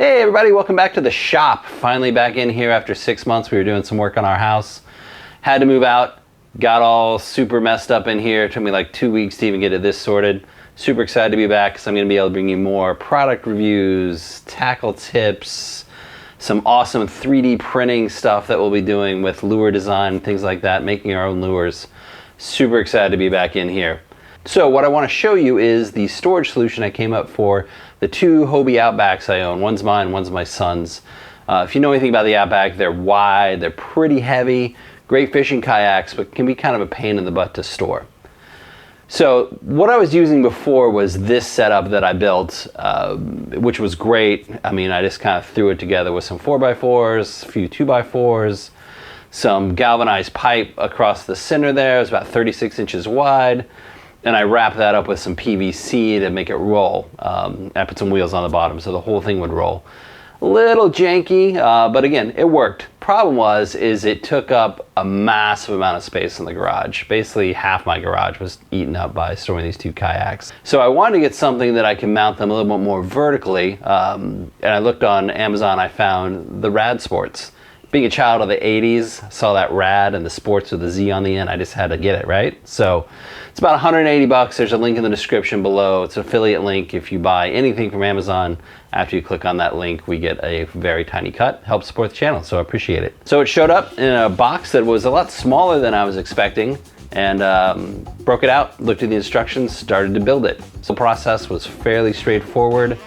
Hey everybody, welcome back to the shop. Finally back in here after 6 months. We were doing some work on our house. Had to move out, got all super messed up in here. It took me like 2 weeks to even get it this sorted. Super excited to be back because I'm going to be able to bring you more product reviews, tackle tips, some awesome 3D printing stuff that we'll be doing with lure design, things like that, making our own lures. Super excited to be back in here. So what I want to show you is the storage solution I came up for the two Hobie Outbacks I own. One's mine, one's my son's. If you know anything about the Outback, they're wide, they're pretty heavy, great fishing kayaks, but can be kind of a pain in the butt to store. So what I was using before was this setup that I built, which was great. I mean, I just kind of threw it together with some 4x4s, a few 2x4s, some galvanized pipe across the center there. It was about 36 inches wide. And I wrapped that up with some PVC to make it roll. I put some wheels on the bottom so the whole thing would roll. A little janky, but again, it worked. Problem is it took up a massive amount of space in the garage. Basically half my garage was eaten up by storing these two kayaks. So I wanted to get something that I can mount them a little bit more vertically. And I looked on Amazon, I found the Rad Sportz. Being a child of the 80s, saw that Rad and the sports with the Z on the end, I just had to get it, right? So it's about 180 bucks. There's a link in the description below. It's an affiliate link. If you buy anything from Amazon, after you click on that link, we get a very tiny cut. Helps support the channel, so I appreciate it. So it showed up in a box that was a lot smaller than I was expecting, and broke it out, looked at the instructions, started to build it. So the process was fairly straightforward.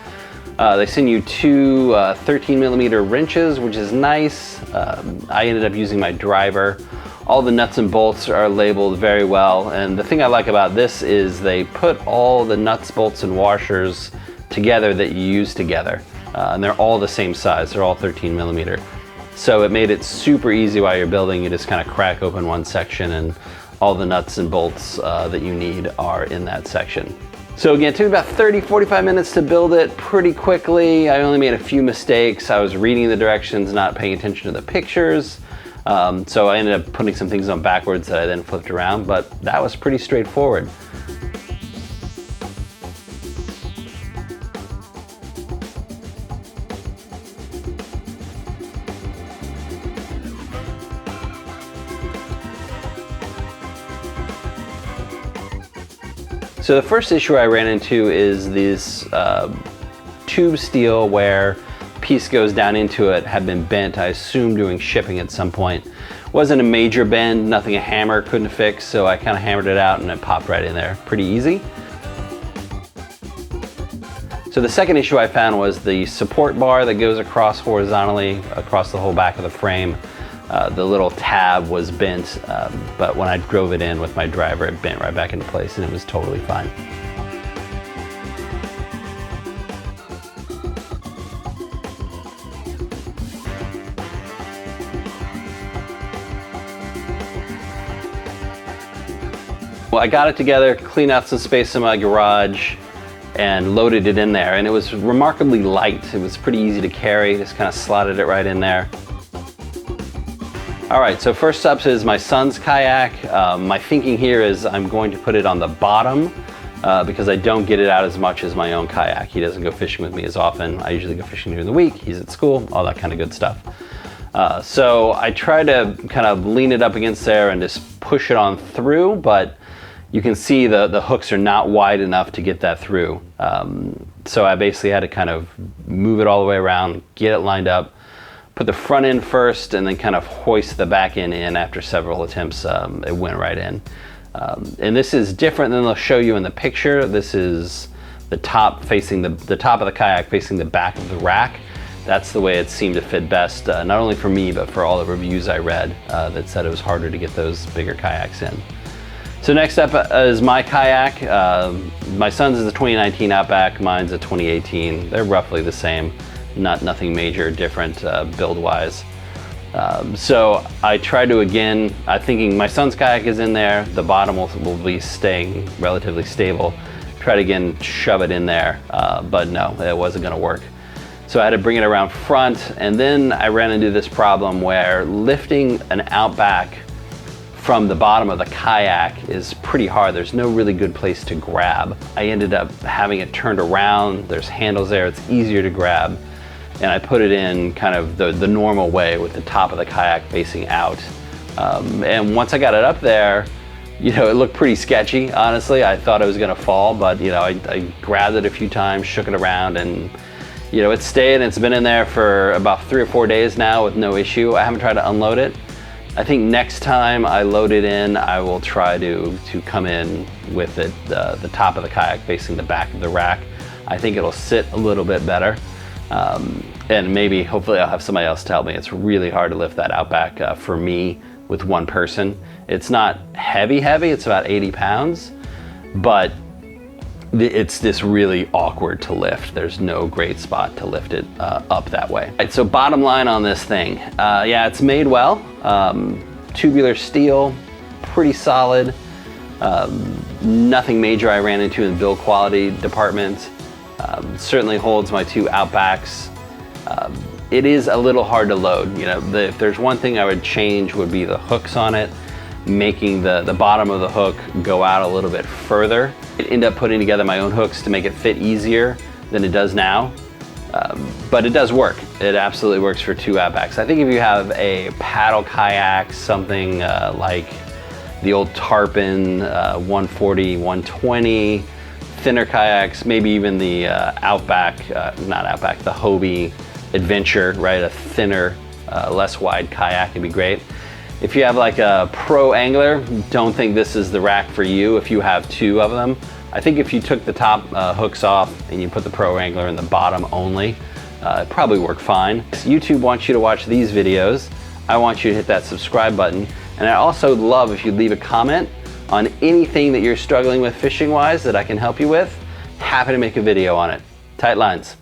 They send you two 13mm wrenches, which is nice. I ended up using my driver. All the nuts and bolts are labeled very well, and the thing I like about this is they put all the nuts, bolts, and washers together that you use together, and they're all the same size. They're all 13mm. So it made it super easy while you're building. You just kind of crack open one section and all the nuts and bolts that you need are in that section. So again, it took about 30-45 minutes to build it pretty quickly. I only made a few mistakes. I was reading the directions, not paying attention to the pictures. So I ended up putting some things on backwards that I then flipped around, but that was pretty straightforward. So the first issue I ran into is this tube steel where a piece goes down into it had been bent, I assume during shipping at some point. Wasn't a major bend, nothing a hammer couldn't fix, so I kind of hammered it out and it popped right in there. Pretty easy. So the second issue I found was the support bar that goes across horizontally across the whole back of the frame. The little tab was bent, but when I drove it in with my driver, it bent right back into place and it was totally fine. Well, I got it together, cleaned out some space in my garage, and loaded it in there, and it was remarkably light. It was pretty easy to carry, just kind of slotted it right in there. All right, so first up is my son's kayak. My thinking here is I'm going to put it on the bottom because I don't get it out as much as my own kayak. He doesn't go fishing with me as often. I usually go fishing during the week. He's at school, all that kind of good stuff. So I try to kind of lean it up against there and just push it on through, but you can see the hooks are not wide enough to get that through. So I basically had to kind of move it all the way around, get it lined up, put the front end first, and then kind of hoist the back end in. After several attempts, it went right in. And this is different than they'll show you in the picture. This is the top facing the top of the kayak facing the back of the rack. That's the way it seemed to fit best, not only for me, but for all the reviews I read that said it was harder to get those bigger kayaks in. So next up is my kayak. My son's is a 2019 Outback, mine's a 2018. They're roughly the same. Nothing major different build-wise. So I tried to, again, I'm thinking my son's kayak is in there, the bottom will be staying relatively stable. Try to again shove it in there, but no, it wasn't gonna work. So I had to bring it around front, and then I ran into this problem where lifting an Outback from the bottom of the kayak is pretty hard. There's no really good place to grab. I ended up having it turned around. There's handles there, it's easier to grab. and I put it in kind of the normal way with the top of the kayak facing out. And once I got it up there, you know, it looked pretty sketchy, honestly. I thought it was gonna fall, but you know, I grabbed it a few times, shook it around, and you know, it stayed, and it's been in there for about 3 or 4 days now with no issue. I haven't tried to unload it. I think next time I load it in, I will try to come in with it, the top of the kayak facing the back of the rack. I think it'll sit a little bit better. And maybe, hopefully I'll have somebody else to help me. It's really hard to lift that Outback for me with one person. It's not heavy, it's about 80 pounds, but it's this really awkward to lift. There's no great spot to lift it up that way. Right, so bottom line on this thing, yeah, it's made well. Tubular steel, pretty solid. Nothing major I ran into in the build quality department. Certainly holds my 2 Outbacks. It is a little hard to load. You know, if there's one thing I would change would be the hooks on it, making the bottom of the hook go out a little bit further. I ended up putting together my own hooks to make it fit easier than it does now. But it does work. It absolutely works for 2 Outbacks. I think if you have a paddle kayak, something like the old Tarpon 140, 120, thinner kayaks, maybe even the Outback, not Outback, the Hobie Adventure, right? A thinner, less wide kayak would be great. If you have like a pro angler, don't think this is the rack for you if you have 2 of them. I think if you took the top hooks off and you put the pro angler in the bottom only, it'd probably work fine. YouTube wants you to watch these videos. I want you to hit that subscribe button. And I also love if you leave a comment on anything that you're struggling with fishing wise that I can help you with. Happy to make a video on it. Tight lines.